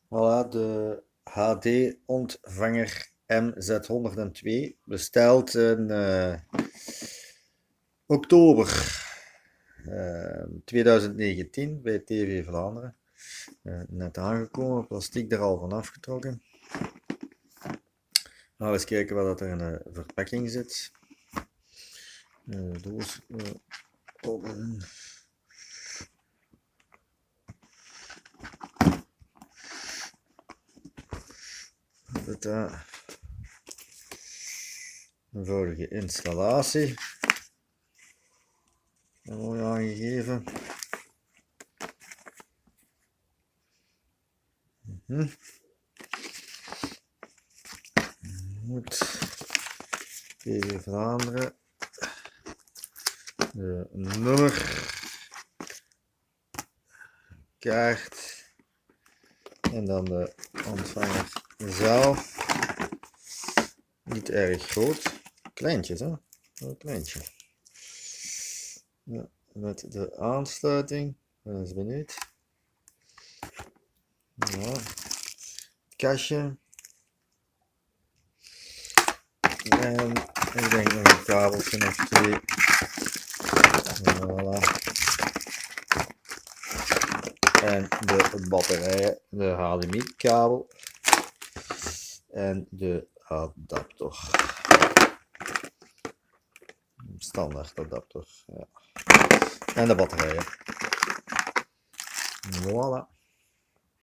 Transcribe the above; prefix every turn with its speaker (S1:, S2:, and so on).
S1: Voilà, de HD-ontvanger MZ102, besteld in oktober 2019 bij TV Vlaanderen. Net aangekomen, plastiek er al van afgetrokken. Nou, eens kijken wat er in de verpakking zit. De doos openen. Dit een eenvoudige installatie. Mooi aangegeven. Moet TV Vlaanderen. De nummer. Kaart. En dan de ontvanger zelf. Niet erg groot. Kleintjes, hè? Een kleintje. Ja, met de aansluiting. Ik ben eens benieuwd. Ja. Het kastje. En ik denk nog een kabeltje of twee. Voilà. En de batterijen, de HDMI-kabel en de adapter. Standaard adapter. Ja. En de batterijen. Voilà.